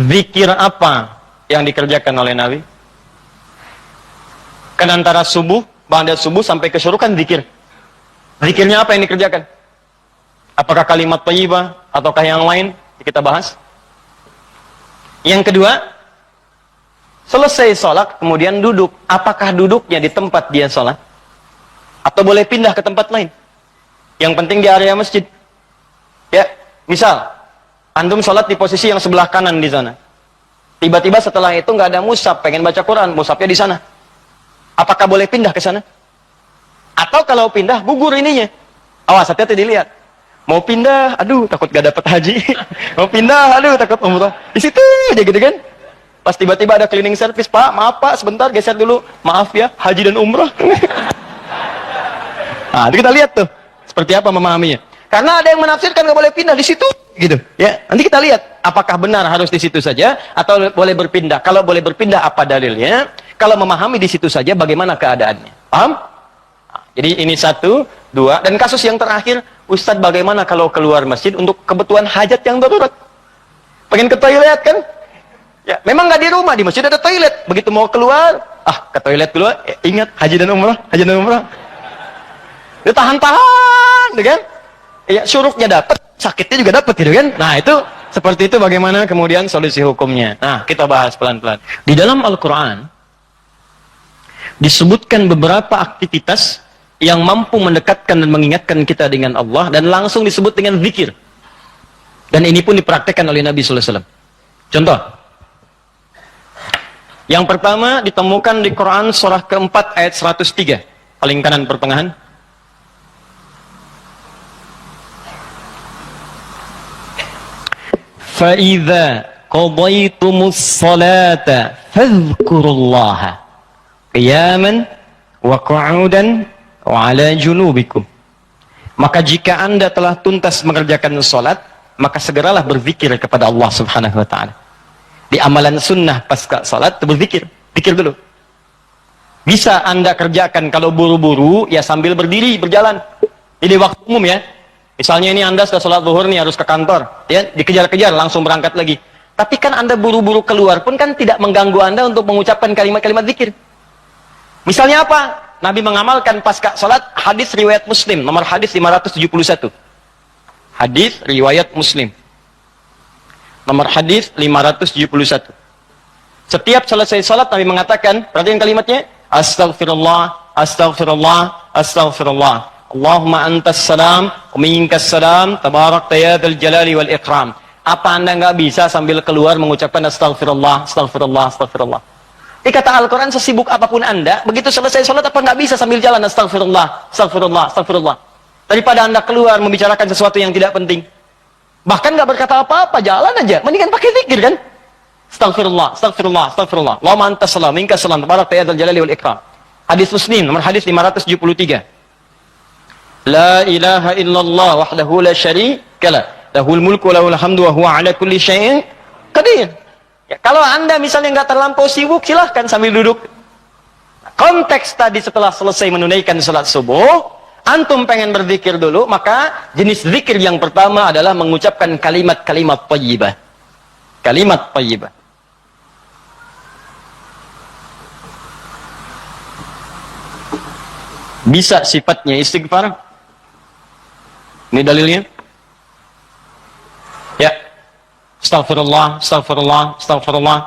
zikir apa yang dikerjakan oleh Nabi? Kan antara subuh, ba'da subuh sampai ke syuruk kan zikir. Zikirnya apa yang dikerjakan? Apakah kalimat thayyibah ataukah yang lain? Kita bahas. Yang kedua, selesai sholat kemudian duduk. Apakah duduknya di tempat dia sholat? Atau boleh pindah ke tempat lain? Yang penting di area masjid. Ya, misal antum sholat di posisi yang sebelah kanan di sana. Tiba-tiba setelah itu nggak ada mushaf, pengen baca Quran, mushafnya di sana. Apakah boleh pindah ke sana? Atau kalau pindah gugur ininya? Awas, hati-hati dilihat. Mau pindah, aduh takut gak dapat haji. Mau pindah, aduh takut umrah. Di situ aja gitu kan. Pas tiba-tiba ada cleaning service, Pak, maaf Pak, sebentar geser dulu. Maaf ya, haji dan umrah. Nah, kita lihat tuh seperti apa memahaminya. Karena ada yang menafsirkan gak boleh pindah di situ, gitu. Ya, nanti kita lihat apakah benar harus di situ saja atau boleh berpindah. Kalau boleh berpindah, apa dalilnya? Kalau memahami di situ saja, bagaimana keadaannya? Paham? Nah, jadi ini satu, dua, dan kasus yang terakhir, Ustadz bagaimana kalau keluar masjid untuk kebutuhan hajat yang darurat? Pengen ke toilet kan? Ya, memang nggak di rumah, di masjid ada toilet. Begitu mau keluar, ke toilet keluar, ingat haji dan umrah, haji dan umrah. Dia tahan-tahan, gitu kan? Ya, syuruknya dapat, sakitnya juga dapat, gitu kan? Nah, itu seperti itu bagaimana kemudian solusi hukumnya. Nah, kita bahas pelan-pelan. Di dalam Al-Qur'an disebutkan beberapa aktivitas yang mampu mendekatkan dan mengingatkan kita dengan Allah dan langsung disebut dengan zikir. Dan ini pun dipraktekkan oleh Nabi sallallahu alaihi wasallam. Contoh. Yang pertama ditemukan di Quran surah keempat ayat 103, paling kanan pertengahan. فَإِذَا قَضَيْتُمُ الصَّلَاةَ فَاذْكُرُوا اللَّهَ قِيَامًا وَقُعُودًا وَعَلَى جُنُوبِكُمْ. Maka jika Anda telah tuntas mengerjakan salat, maka segeralah berzikir kepada Allah Subhanahu wa taala. Di amalan sunnah pasca salat berzikir, zikir dulu. Bisa Anda kerjakan kalau buru-buru ya sambil berdiri, berjalan. Jadi waktu umum ya. Misalnya ini Anda sudah sholat zuhur nih, harus ke kantor, ya dikejar-kejar langsung berangkat lagi. Tapi kan Anda buru-buru keluar pun kan tidak mengganggu Anda untuk mengucapkan kalimat-kalimat zikir. Misalnya apa? Nabi mengamalkan pasca sholat hadis riwayat Muslim, nomor hadis 571. Hadis riwayat Muslim. Nomor hadis 571. Setiap selesai sholat Nabi mengatakan, perhatikan kalimatnya, Astaghfirullah, Astaghfirullah, Astaghfirullah. Allahumma antas salam, minkas salam, tabarakta ya dzal jalali wal ikram. Apa Anda nggak bisa sambil keluar mengucapkan astagfirullah, astagfirullah, astagfirullah? Ini kata Al-Quran, sesibuk apapun Anda, begitu selesai sholat apa nggak bisa sambil jalan astagfirullah, astagfirullah, astagfirullah. Daripada Anda keluar membicarakan sesuatu yang tidak penting. Bahkan nggak berkata apa-apa, jalan aja. Mendingan pakai zikir kan? Astagfirullah, astagfirullah, astagfirullah. Allahumma antas salam, minkas salam, tabarakta ya dzal jalali wal ikram. Hadis Muslim, nomor hadis 573. La ilaha illallah wahdahu la syarika lahul mulku wa lahul hamdu wa huwa ala kulli syai'in qadir. Ya, kalau Anda misalnya nggak terlampau sibuk, silahkan sambil duduk. Konteks tadi setelah selesai menunaikan salat subuh, antum pengen berzikir dulu, maka jenis zikir yang pertama adalah mengucapkan kalimat-kalimat thayyibah. Kalimat thayyibah. Bisa sifatnya istighfar. Ini dalilnya. Ya. Astaghfirullah, astaghfirullah, astaghfirullah.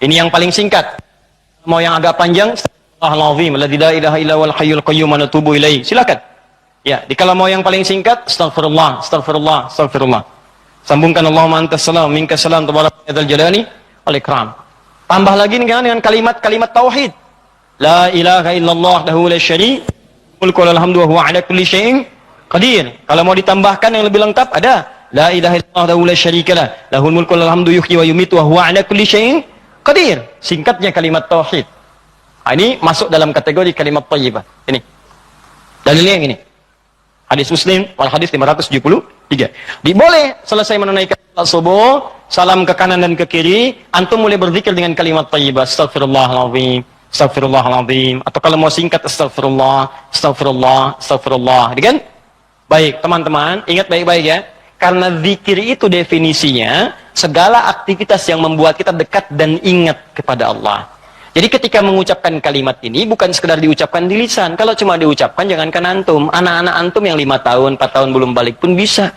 Ini yang paling singkat. Mau yang agak panjang, Astaghfirullahaladzim, alladzi la ilaha illa huwal hayyul qayyum wa natubu ilaihi. Silakan. Ya, kalau mau yang paling singkat, astaghfirullah, astaghfirullah, astaghfirullah. Sambungkan Allahumma antas salam, minkas salam, tabarakta ya dzal jalali wal ikram. Tambah lagi dengan kalimat-kalimat tauhid. La ilaha illallah wahdahu la syarika lahu mulku wa lahul hamdu wa huwa ala kulli syai'in qadir. Kalau mau ditambahkan yang lebih lengkap ada la ilaha illallah wahdahu la syarikalah lahul mulku wa lahul hamdu yuhyi wa yumiitu wa huwa ala kulli syai'in qadir. Singkatnya kalimat tauhid. Nah, ini masuk dalam kategori kalimat thayyibah. Ini. Dalilnya yang ini. Hadis Muslim wal hadis 573. Diboleh selesai menunaikan salat subuh, salam ke kanan dan ke kiri, antum mulai berzikir dengan kalimat thayyibah. Astagfirullahaladzim, astagfirullahaladzim. Atau kalau mau singkat astagfirullah, astagfirullah, astagfirullah. Kan? Baik, teman-teman, ingat baik-baik ya. Karena zikir itu definisinya segala aktivitas yang membuat kita dekat dan ingat kepada Allah. Jadi ketika mengucapkan kalimat ini bukan sekedar diucapkan di lisan. Kalau cuma diucapkan jangankan antum, anak-anak antum yang 5 tahun, 4 tahun belum balik pun bisa.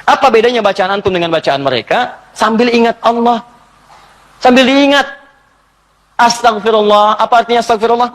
Apa bedanya bacaan antum dengan bacaan mereka? Sambil ingat Allah. Sambil diingat. Astagfirullah. Apa artinya astagfirullah?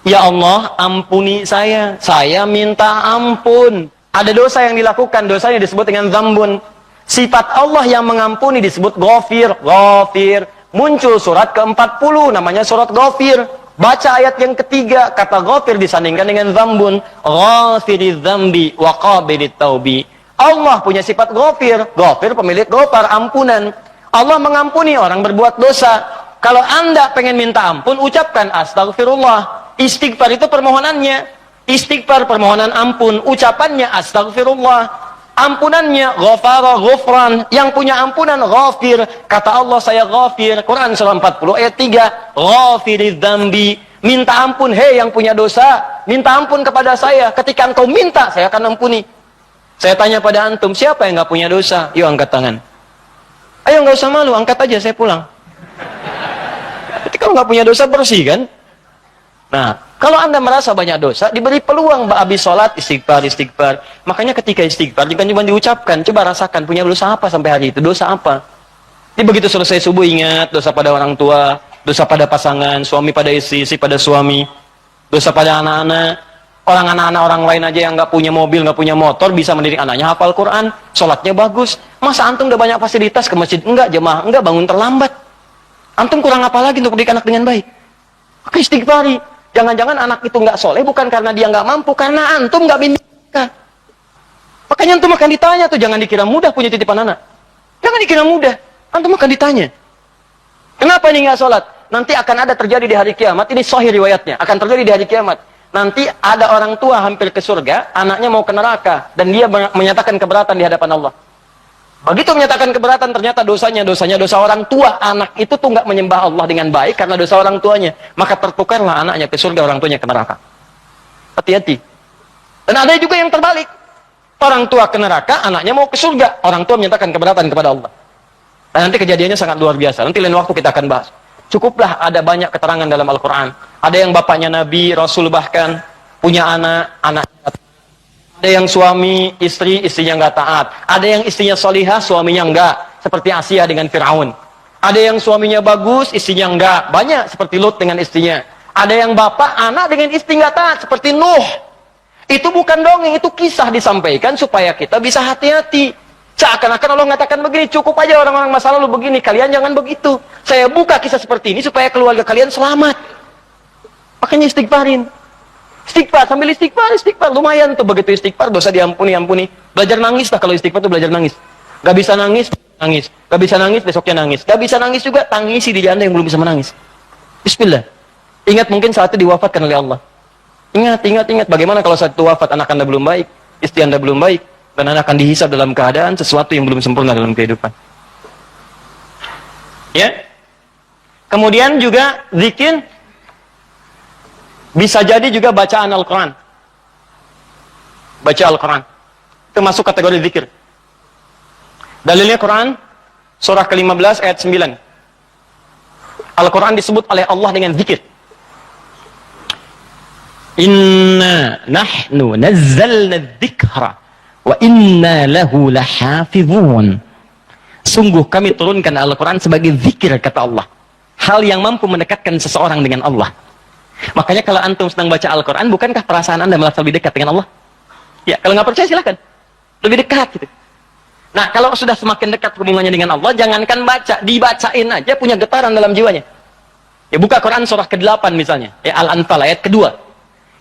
Ya Allah, ampuni saya. Saya minta ampun. Ada dosa yang dilakukan, dosanya disebut dengan zambun. Sifat Allah yang mengampuni disebut ghafir. Ghafir. Muncul surat ke-40, namanya surat ghafir. Baca ayat yang ketiga, kata ghafir disandingkan dengan zambun. Ghafiriz zambi wa qabilit taubi. Allah punya sifat ghafir. Ghafir pemilik ghafar, ampunan. Allah mengampuni orang berbuat dosa. Kalau anda pengen minta ampun, ucapkan astagfirullah. Istighfar itu permohonannya. Istighfar permohonan ampun, ucapannya astagfirullah, ampunannya ghafara ghufran, yang punya ampunan ghafir. Kata Allah, saya ghafir. Quran surah 40 ayat 3, ghafiriz dzambi, minta ampun, hei yang punya dosa, minta ampun kepada saya. Ketika engkau minta, saya akan ampuni. Saya tanya pada antum, siapa yang nggak punya dosa? Yuk angkat tangan. Ayo, nggak usah malu, angkat aja, saya pulang. Ketika nggak punya dosa, bersih kan? Nah, kalau anda merasa banyak dosa, diberi peluang habis sholat, istighfar, istighfar. Makanya ketika istighfar, jangan cuma diucapkan, coba rasakan, punya dosa apa sampai hari itu, dosa apa. Jadi begitu selesai subuh, ingat, dosa pada orang tua, dosa pada pasangan, suami pada istri, istri pada suami, dosa pada anak-anak. Anak-anak orang lain aja yang nggak punya mobil, nggak punya motor, bisa mendidik anaknya hafal Quran, sholatnya bagus. Masa antum udah banyak fasilitas ke masjid? Enggak, jemaah, enggak, bangun terlambat. Antum kurang apa lagi untuk mendidik anak dengan baik? Oke, istighfari. Jangan-jangan anak itu nggak soleh bukan karena dia nggak mampu, karena antum nggak bimbing mereka. Makanya antum akan ditanya tuh, jangan dikira mudah punya titipan anak. Jangan dikira mudah, antum akan ditanya. Kenapa ini nggak sholat? Nanti akan ada terjadi di hari kiamat, ini sahih riwayatnya, akan terjadi di hari kiamat. Nanti ada orang tua hampir ke surga, anaknya mau ke neraka, dan dia menyatakan keberatan di hadapan Allah. Begitu menyatakan keberatan, ternyata dosanya dosa orang tua. Anak itu tuh nggak menyembah Allah dengan baik karena dosa orang tuanya. Maka tertukarlah anaknya ke surga, orang tuanya ke neraka. Hati-hati. Dan ada juga yang terbalik. Orang tua ke neraka, anaknya mau ke surga. Orang tua menyatakan keberatan kepada Allah. Dan nanti kejadiannya sangat luar biasa. Nanti lain waktu kita akan bahas. Cukuplah ada banyak keterangan dalam Al-Quran. Ada yang bapaknya Nabi, Rasul bahkan, punya anaknya ada yang suami, istri, istrinya nggak taat. Ada yang istrinya solihah, suaminya nggak. Seperti Asia dengan Fir'aun. Ada yang suaminya bagus, istrinya nggak. Banyak seperti Lut dengan istrinya. Ada yang bapak, anak dengan istri nggak taat. Seperti Nuh. Itu bukan dongeng, itu kisah disampaikan supaya kita bisa hati-hati. Seakan-akan Allah mengatakan begini, cukup aja orang-orang masa lalu begini. Kalian jangan begitu. Saya buka kisah seperti ini supaya keluarga kalian selamat. Makanya istighfarin. Istighfar, sambil istighfar, lumayan tuh begitu istighfar, dosa diampuni. Belajar nangis lah kalau istighfar tuh, belajar nangis. Gak bisa nangis, nangis. Gak bisa nangis, besoknya nangis. Gak bisa nangis juga, tangisi diri anda yang belum bisa menangis. Bismillah. Ingat mungkin saat itu diwafatkan oleh Allah. Ingat. Bagaimana kalau saat itu wafat, anak anda belum baik, istri anda belum baik, dan anda akan dihisab dalam keadaan sesuatu yang belum sempurna dalam kehidupan. Ya. Kemudian juga zikir. Bisa jadi juga bacaan Al-Quran. Baca Al-Quran. Itu masuk kategori zikir. Dalilnya Quran, surah ke-15 ayat 9. Al-Quran disebut oleh Allah dengan zikir. Inna nahnu nazzalna dzikra wa inna lahu lahafizun. Sungguh kami turunkan Al-Quran sebagai zikir, kata Allah. Hal yang mampu mendekatkan seseorang dengan Allah. Makanya kalau antum sedang baca Al-Quran, bukankah perasaan anda merasa lebih dekat dengan Allah? Ya, kalau nggak percaya silakan. Lebih dekat gitu. Nah, kalau sudah semakin dekat hubungannya dengan Allah, jangankan baca, dibacain aja punya getaran dalam jiwanya. Ya, buka Quran surah ke-8 misalnya. Ya, Al-Anfal ayat kedua.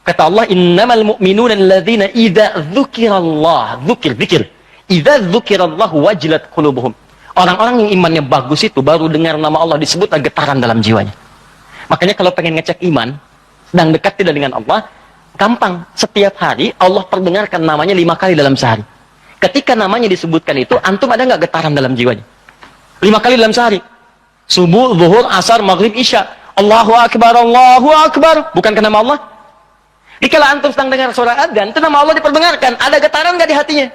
Kata Allah, innamal mu'minuna alladzina idza dzukirallah, zikir. Idza dzukirallahu wajilat qulubuhum. Orang-orang yang imannya bagus itu baru dengar nama Allah disebut getaran dalam jiwanya. Makanya kalau pengen ngecek iman, sedang dekat tidak dengan Allah, gampang. Setiap hari Allah perdengarkan namanya 5 kali dalam sehari. Ketika namanya disebutkan itu, antum ada nggak getaran dalam jiwanya? 5 kali dalam sehari. Subuh, zuhur, asar, maghrib, isya. Allahu Akbar, Allahu Akbar. Bukankah nama Allah? Jika antum sedang dengar suara adzan, itu nama Allah diperdengarkan. Ada getaran nggak di hatinya?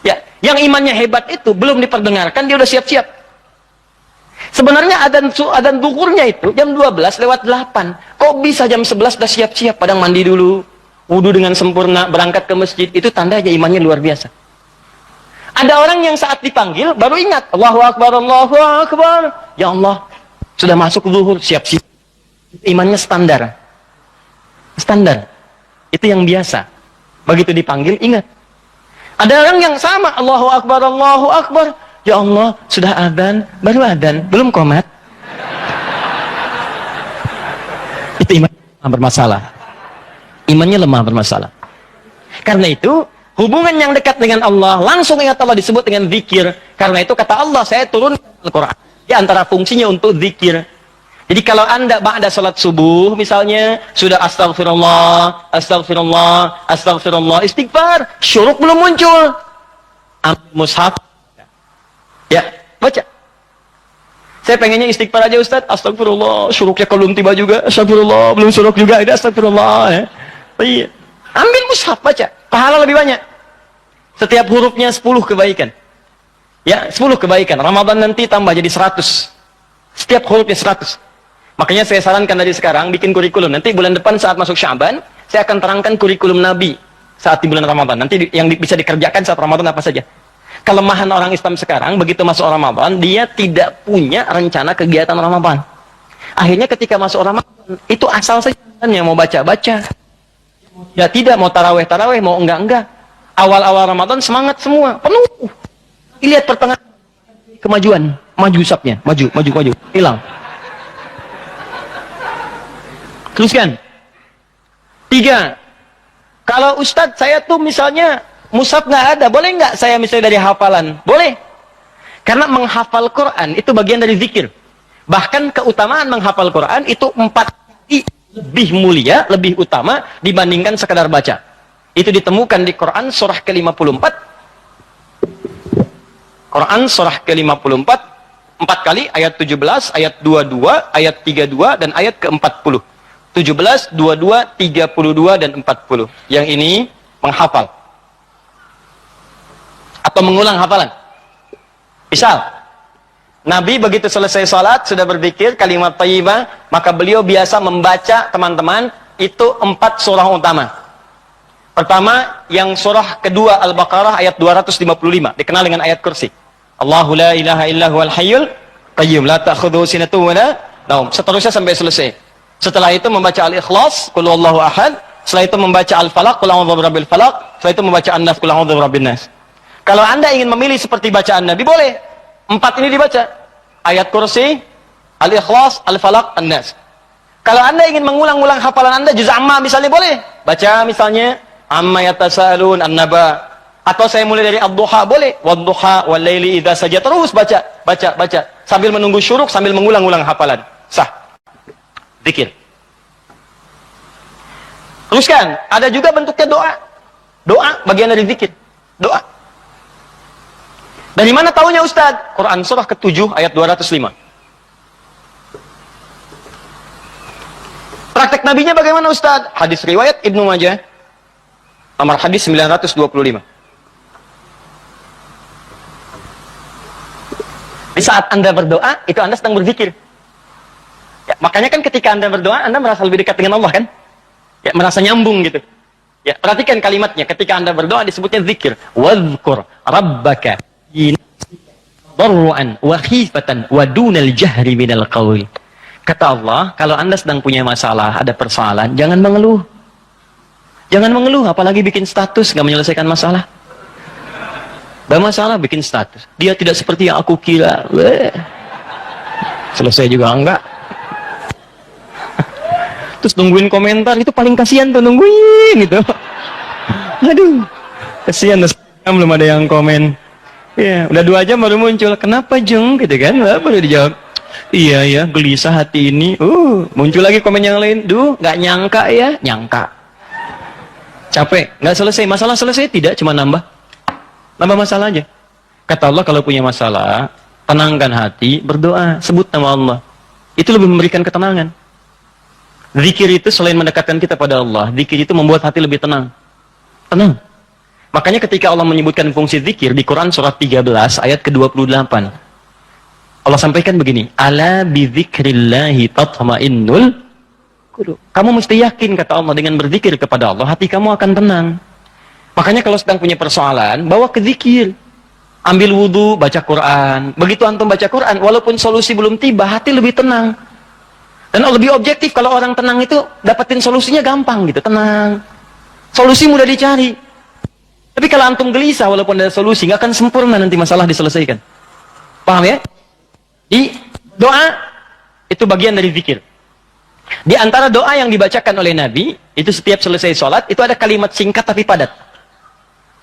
Ya, yang imannya hebat itu belum diperdengarkan dia udah siap-siap. Sebenarnya adzan zuhurnya itu jam 12:08. Kok bisa jam 11 udah siap-siap, padang mandi dulu, wudu dengan sempurna, berangkat ke masjid. Itu tandanya imannya luar biasa. Ada orang yang saat dipanggil baru ingat, Allahu Akbar, Allahu Akbar. Ya Allah, sudah masuk zuhur, siap-siap. Imannya standar. Standar. Itu yang biasa. Begitu dipanggil ingat. Ada orang yang sama, Allahu Akbar, Allahu Akbar. Ya Allah, sudah adzan, baru adzan, belum qomat. Itu iman bermasalah. Imannya lemah bermasalah. Karena itu, hubungan yang dekat dengan Allah, langsung ingat Allah disebut dengan zikir. Karena itu kata Allah, saya turun Al-Quran. Di antara fungsinya untuk zikir. Jadi kalau anda ba'da salat subuh misalnya, sudah astagfirullah, astagfirullah, astagfirullah, istighfar, syuruk belum muncul. Ambil mushaf. Ya, baca. Saya pengennya istighfar aja Ustaz, astagfirullah, syuruknya belum tiba juga, astagfirullah, belum syuruk juga, ada astagfirullah. Ya. Iya. Ambil mushaf, baca. Pahala lebih banyak. Setiap hurufnya 10 kebaikan. Ya, 10 kebaikan. Ramadan nanti tambah jadi 100. Setiap hurufnya 100. Makanya saya sarankan dari sekarang bikin kurikulum. Nanti bulan depan saat masuk Sya'ban, saya akan terangkan kurikulum Nabi saat di bulan Ramadan. Nanti yang bisa dikerjakan saat Ramadan apa saja. Kelemahan orang Islam sekarang, begitu masuk Ramadan, dia tidak punya rencana kegiatan Ramadan. Akhirnya ketika masuk Ramadan, itu asal saja yang mau baca-baca. Ya tidak, mau taraweh-taraweh, mau enggak-enggak. Awal-awal Ramadan semangat semua, penuh. Lihat pertengahan kemajuan, maju usapnya, maju, hilang. Teruskan. 3. Kalau Ustadz saya tuh misalnya mushaf nggak ada, boleh nggak saya misalnya dari hafalan? Boleh. Karena menghafal Quran itu bagian dari zikir. Bahkan keutamaan menghafal Quran itu 4 kali lebih mulia, lebih utama dibandingkan sekadar baca. Itu ditemukan di Quran surah ke-54. Quran surah ke-54 4 kali, ayat 17, ayat 22, ayat 32 dan ayat ke-40. 17, 22, 32 dan 40. Yang ini menghafal atau mengulang hafalan. Misal Nabi begitu selesai salat sudah berzikir kalimat thayyibah, maka beliau biasa membaca teman-teman itu 4 surah utama. Pertama, yang surah kedua Al-Baqarah ayat 255, dikenal dengan ayat kursi. Allahu la ilaha illa huwal hayyul qayyum la ta'khudhuhu sinatun wa la naum. Seterusnya sampai selesai. Setelah itu membaca Al-Ikhlas, Qul huwallahu ahad. Setelah itu membaca Al-Falaq, Qul a'udzu birabbil falaq. Setelah itu membaca An-Nas, Qul a'udzu birabbin nas. Kalau Anda ingin memilih seperti bacaan Nabi, boleh. 4 ini dibaca. Ayat kursi, Al-Ikhlas, Al-Falaq, An-Nas. Kalau Anda ingin mengulang-ulang hafalan Anda, juz amma misalnya boleh. Baca misalnya Amma yatasaalun an-naba. Atau saya mulai dari ad-duha boleh. Wad-duha wal laili idza saja, terus baca sambil menunggu syuruk, sambil mengulang-ulang hafalan. Sah. Zikir. Teruskan, ada juga bentuknya doa. Doa bagian dari zikir. Doa. Dari mana taunya Ustaz? Quran surah ke-7 ayat 205. Praktek nabinya bagaimana Ustaz? Hadis riwayat Ibnu Majah. Nomor hadis 925. Di saat Anda berdoa, itu Anda sedang berzikir. Ya, makanya kan ketika Anda berdoa, Anda merasa lebih dekat dengan Allah kan? Ya, merasa nyambung gitu. Ya, perhatikan kalimatnya. Ketika Anda berdoa disebutnya zikir. Wadhkur rabbaka darru'an wa khifatan wa dunal jahri minal qawl. Kata Allah, kalau Anda sedang punya masalah, ada persoalan, jangan mengeluh. Jangan mengeluh, apalagi bikin status, nggak menyelesaikan masalah. Masalah bikin status. Dia tidak seperti yang aku kira. Selesai juga enggak. Terus nungguin komentar, itu paling kasihan tuh, nungguin gitu. Aduh, kasihan, belum ada yang komen. Ya, udah 2 jam baru muncul. Kenapa Jeng? Gitu kan, baru dijawab. Iya ya, gelisah hati ini. Muncul lagi komen yang lain. Duh, nggak nyangka ya, nyangka. Capek, nggak selesai. Masalah selesai tidak, cuma nambah masalah aja. Kata Allah, kalau punya masalah, tenangkan hati, berdoa, sebut nama Allah. Itu lebih memberikan ketenangan. Zikir itu selain mendekatkan kita pada Allah, zikir itu membuat hati lebih tenang. Tenang. Makanya ketika Allah menyebutkan fungsi zikir di Quran surat 13 ayat ke-28, Allah sampaikan begini, ala bidzikrillahi tatma'innul qulub. Kamu mesti yakin, kata Allah, dengan berzikir kepada Allah hati kamu akan tenang. Makanya kalau sedang punya persoalan, bawa ke zikir. Ambil wudu, baca Quran. Begitu antum baca Quran, walaupun solusi belum tiba, hati lebih tenang. Dan lebih objektif, kalau orang tenang itu dapetin solusinya gampang gitu, tenang. Solusi mudah dicari. Tapi kalau antum gelisah walaupun ada solusi, nggak akan sempurna nanti masalah diselesaikan. Paham ya? Di doa itu bagian dari zikir. Di antara doa yang dibacakan oleh Nabi, itu setiap selesai sholat, itu ada kalimat singkat tapi padat.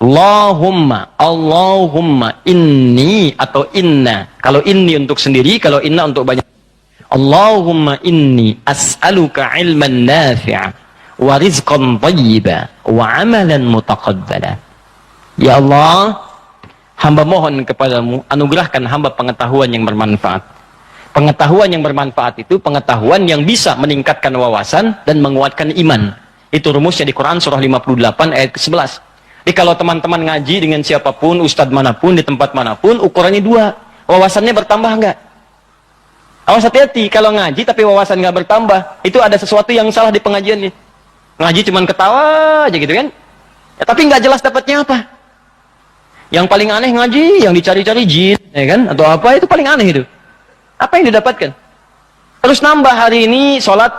Allahumma inni atau inna. Kalau inni untuk sendiri, kalau inna untuk banyak. Allahumma inni as'aluka ilman nafi'a wa rizqan thayyiba wa amalan mutaqabbala. Ya Allah, hamba mohon kepadamu, anugerahkan hamba pengetahuan yang bermanfaat. Pengetahuan yang bermanfaat itu pengetahuan yang bisa meningkatkan wawasan dan menguatkan iman. Itu rumusnya di Quran surah 58 ayat ke-11. Jadi kalau teman-teman ngaji dengan siapapun, ustadz manapun, di tempat manapun, ukurannya dua. Wawasannya bertambah enggak? Awas hati-hati, kalau ngaji tapi wawasan nggak bertambah, itu ada sesuatu yang salah di pengajiannya. Ngaji cuman ketawa aja gitu kan? Ya, tapi nggak jelas dapatnya apa. Yang paling aneh ngaji, yang dicari-cari jin, ya kan? Atau apa, itu paling aneh itu. Apa yang didapatkan? Terus nambah hari ini sholat,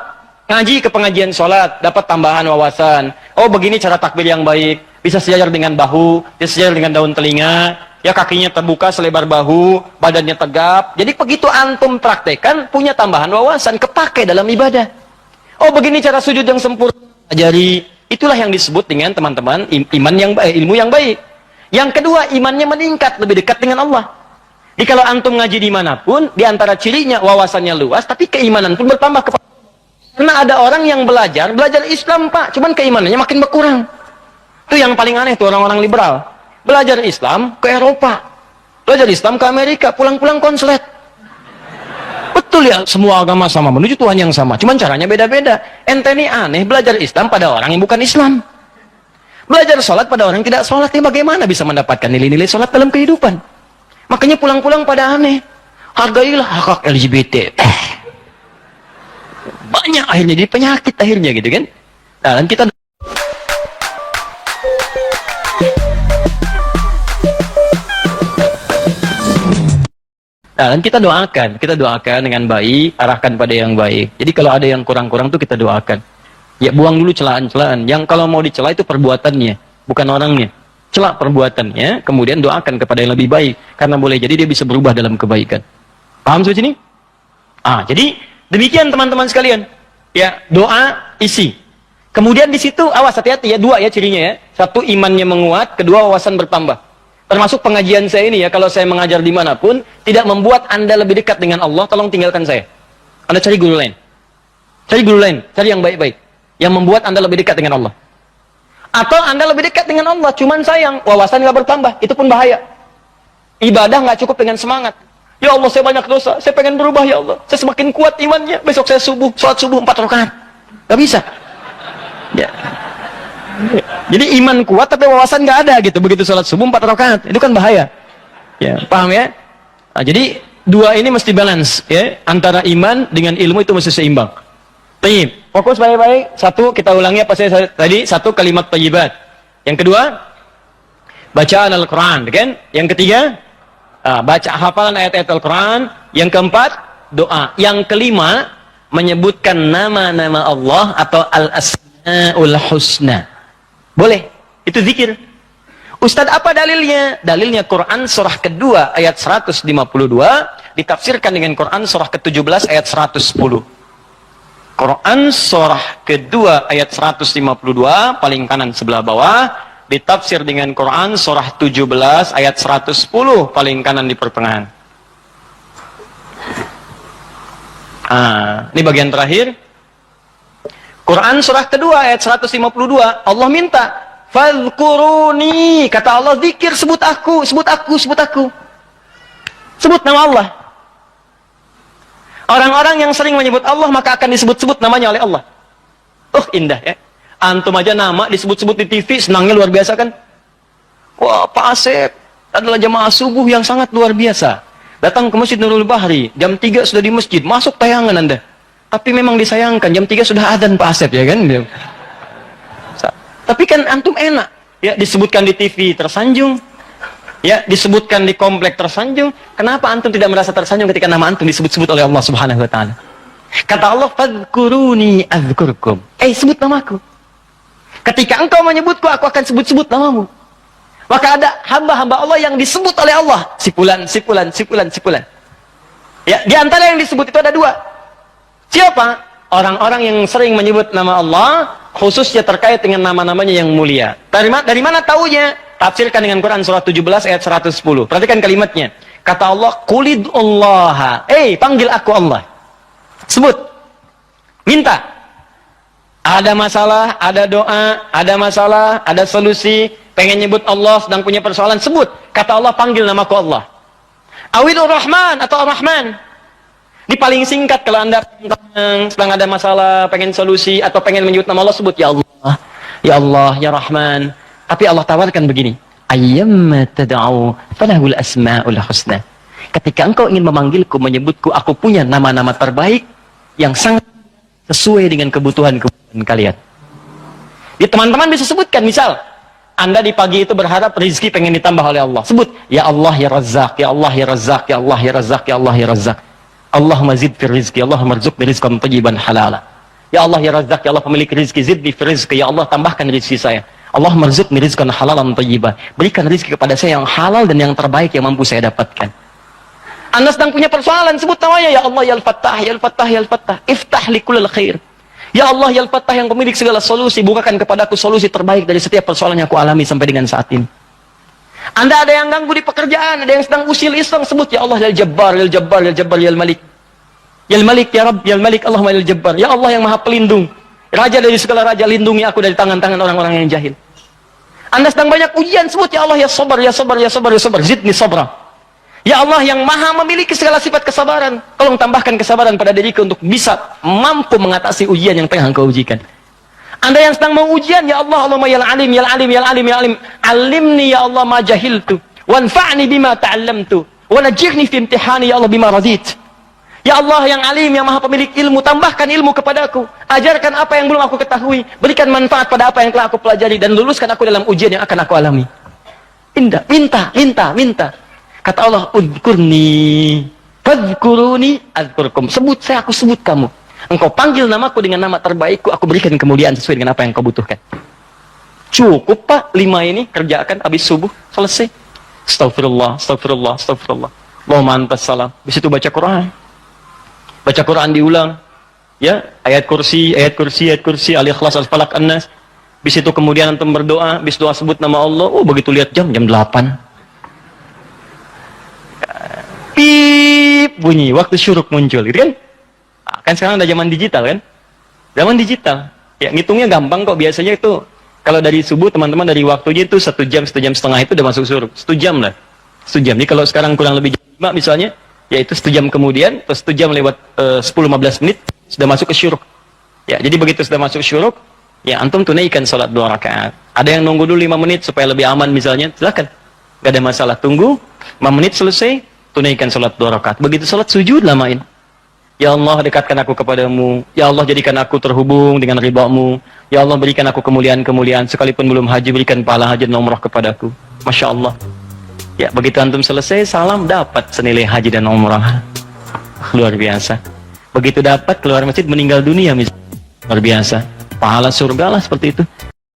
ngaji ke pengajian sholat, dapat tambahan wawasan. Oh begini cara takbir yang baik, bisa sejajar dengan bahu, bisa sejajar dengan daun telinga, ya kakinya terbuka selebar bahu, badannya tegap. Jadi begitu antum praktekan, punya tambahan wawasan, kepake dalam ibadah. Oh begini cara sujud yang sempurna, ajari. Itulah yang disebut dengan teman-teman iman yang baik, ilmu yang baik. Yang kedua, imannya meningkat, lebih dekat dengan Allah. Jadi kalau antum ngaji dimanapun, di antara cirinya wawasannya luas, tapi keimanan pun bertambah. Karena ada orang yang belajar Islam Pak, cuman keimanannya makin berkurang. Itu yang paling aneh tuh orang-orang liberal. Belajar Islam ke Eropa, belajar Islam ke Amerika, pulang-pulang konslet. Betul ya, semua agama sama, menuju Tuhan yang sama, cuman caranya beda-beda. Ente ini aneh, belajar Islam pada orang yang bukan Islam. Belajar sholat pada orang yang tidak sholat, ya bagaimana bisa mendapatkan nilai-nilai sholat dalam kehidupan? Makanya pulang-pulang pada aneh. Hargailah hak-hak LGBT. Banyak akhirnya, jadi penyakit akhirnya gitu kan. Nah, dan kita kita doakan dengan baik, arahkan pada yang baik. Jadi kalau ada yang kurang-kurang tuh kita doakan. Ya buang dulu celaan-celaan. Yang kalau mau dicela itu perbuatannya, bukan orangnya. Celak perbuatannya, kemudian doakan kepada yang lebih baik. Karena boleh jadi dia bisa berubah dalam kebaikan. Paham sampai sini? Jadi demikian teman-teman sekalian. Ya, doa isi. Kemudian di situ awas hati-hati ya, dua ya cirinya ya. Satu, imannya menguat, kedua wawasan bertambah. Termasuk pengajian saya ini ya, kalau saya mengajar dimanapun, tidak membuat Anda lebih dekat dengan Allah, tolong tinggalkan saya. Anda cari guru lain. Cari guru lain, cari yang baik-baik. Yang membuat Anda lebih dekat dengan Allah. Atau Anda lebih dekat dengan Allah, cuman sayang, wawasan nggak bertambah, itu pun bahaya. Ibadah nggak cukup dengan semangat. Ya Allah, saya banyak dosa, saya pengen berubah ya Allah. Saya semakin kuat imannya, besok saya sholat subuh 4 rakaat. Nggak bisa. Ya. Jadi iman kuat tapi wawasan nggak ada gitu. Begitu sholat subuh 4 rakaat, itu kan bahaya. Ya, paham ya? Jadi dua ini mesti balance ya, antara iman dengan ilmu itu mesti seimbang. Tayyib. Fokus baik-baik. Satu, kita ulangi apa saya tadi. Satu, kalimat thayyibat. Yang kedua, bacaan Al-Quran. Kan? Yang ketiga, baca hafalan ayat-ayat Al-Quran. Yang keempat, doa. Yang kelima, menyebutkan nama-nama Allah atau Al-Asma'ul Husna. Boleh. Itu zikir. Ustadz, apa dalilnya? Dalilnya Quran surah kedua ayat 152 ditafsirkan dengan Quran surah ke-17 ayat 110. Quran surah kedua ayat 152 paling kanan sebelah bawah ditafsir dengan Quran surah 17 ayat 110 paling kanan di pertengahan. Ini bagian terakhir. Quran surah kedua ayat 152 Allah minta fadhkuruni, kata Allah zikir, sebut aku. Sebut nama Allah. Orang-orang yang sering menyebut Allah maka akan disebut-sebut namanya oleh Allah. Indah ya. Antum aja nama disebut-sebut di TV, senangnya luar biasa kan? Wah, Pak Asep adalah jamaah subuh yang sangat luar biasa. Datang ke Masjid Nurul Bahri, jam 3 sudah di masjid, masuk tayangan Anda. Tapi memang disayangkan, jam 3 sudah adzan Pak Asep, ya kan? Tapi kan antum enak, ya disebutkan di TV tersanjung, ya disebutkan di komplek tersanjung. Kenapa antum tidak merasa tersanjung ketika nama antum disebut-sebut oleh Allah Subhanahu wa taala? Kata Allah, "Fadhkuruni adzkurkum." Sebut namaku. Ketika engkau menyebutku, aku akan sebut-sebut namamu. Maka ada hamba-hamba Allah yang disebut oleh Allah, sipulan. Ya, di antara yang disebut itu ada 2. Siapa? Orang-orang yang sering menyebut nama Allah, khususnya terkait dengan nama-namanya yang mulia. Dari mana taunya? Tafsirkan dengan Quran surah 17 ayat 110. Perhatikan kalimatnya. Kata Allah, "Qulidullaha." Panggil aku Allah. Sebut. Minta. Ada masalah, ada doa, ada masalah, ada solusi, pengen nyebut Allah, sedang punya persoalan, sebut. Kata Allah, panggil namaku Allah. Awilur Rahman atau Ar-Rahman. Di paling singkat kalau Anda sedang ada masalah, pengen solusi, atau pengen menyebut nama Allah, sebut ya Allah, ya Allah, ya Rahman. Tapi Allah tawarkan begini, ayyamma tad'u falahul asma'ul husna. Ketika engkau ingin memanggilku, menyebutku, aku punya nama-nama terbaik yang sangat sesuai dengan kebutuhan kalian. Ya, teman-teman bisa sebutkan, misal Anda di pagi itu berharap rezeki pengen ditambah oleh Allah, sebut ya Allah ya Razzaq, ya Allah ya Razzaq, ya Allah ya Razzaq, ya Allah ya Razzaq. Allahumma zid fir rizqi, Allahumma rzuqni rizqan thayyiban halala. Ya Allah ya Razzaq, ya Allah pemilik rezeki, zidni fir rizqi, ya Allah tambahkan rezeki saya. Allahumma rzuqni rizqan halalan thayyiban. Berikan rezeki kepada saya yang halal dan yang terbaik yang mampu saya dapatkan. Anda sedang punya persoalan, sebut namanya, ya Allah ya Al-Fattah, ya Al-Fattah, ya Al-Fattah. Iftah li kullil khair. Ya Allah ya Al-Fattah yang pemilik segala solusi, bukakan kepadaku solusi terbaik dari setiap persoalan yang aku alami sampai dengan saat ini. Anda ada yang ganggu di pekerjaan, ada yang sedang usil iseng, sebut ya Allah ya Jabbar, ya Jabbar, ya Jabbar, ya Malik. Ya Malik, ya Rabb, ya Malik, Allahumma ya Jabbar. Ya Allah yang Maha Pelindung, Raja dari segala raja, lindungi aku dari tangan-tangan orang-orang yang jahil. Anda sedang banyak ujian, sebut ya Allah ya Sabar, ya Sabar, ya Sabar, ya Sabar, zidni sabra. Ya Allah yang Maha memiliki segala sifat kesabaran, tolong tambahkan kesabaran pada diriku untuk bisa mampu mengatasi ujian yang tengah engkau ujikan. Anda yang sedang mau ujian, ya Allah, Allahumma ya Alim, ya Alim, ya Alim, ya Alim, alimni ya Allah ma jahiltu, wanfa'ni bima ta'allamtu, wa najihni fi imtihani ya Allah bima radit. Ya Allah yang Alim, yang Maha pemilik ilmu, tambahkan ilmu kepadaku, ajarkan apa yang belum aku ketahui, berikan manfaat pada apa yang telah aku pelajari, dan luluskan aku dalam ujian yang akan aku alami. Minta. Kata Allah, udkurni, fadhkuruni, adzkurkum. Sebut saya, aku sebut kamu. Engkau panggil namaku dengan nama terbaikku, aku berikan kemuliaan sesuai dengan apa yang kau butuhkan. Cukup Pak, 5 ini kerjakan habis subuh, selesai. Astagfirullah, astagfirullah, astagfirullah. Allahumma antas salam. Habis itu baca Quran. Baca Quran diulang. Ya, ayat kursi, Al-Ikhlas, Al-Falaq, An-Nas. Habis itu kemudian antum berdoa, habis doa sebut nama Allah. Begitu lihat jam 8. Pip bunyi, waktu syuruk muncul, gitu kan? Kan sekarang ada zaman digital kan? Zaman digital. Ya, ngitungnya gampang kok. Biasanya itu kalau dari subuh teman-teman dari waktunya itu 1 jam, 1 jam setengah itu udah masuk syuruk. 1 jam lah. 1 jam. Jadi kalau sekarang kurang lebih jam 5 misalnya, yaitu 1 jam kemudian, terus 1 jam lewat 10-15 menit sudah masuk ke syuruk. Ya, jadi begitu sudah masuk syuruk, ya antum tunaikan salat 2 rakaat. Ada yang nunggu dulu 5 menit supaya lebih aman misalnya, silakan. Gak ada masalah. Tunggu 5 menit selesai, tunaikan salat 2 rakaat. Begitu salat sujud lamain. Ya Allah dekatkan aku kepadamu. Ya Allah jadikan aku terhubung dengan ridhamu. Ya Allah berikan aku kemuliaan-kemuliaan. Sekalipun belum haji, berikan pahala haji dan umrah kepadaku. Masya Allah. Ya begitu antum selesai, salam dapat senilai haji dan umrah. Luar biasa. Begitu dapat keluar masjid meninggal dunia misalnya. Luar biasa. Pahala surga lah seperti itu.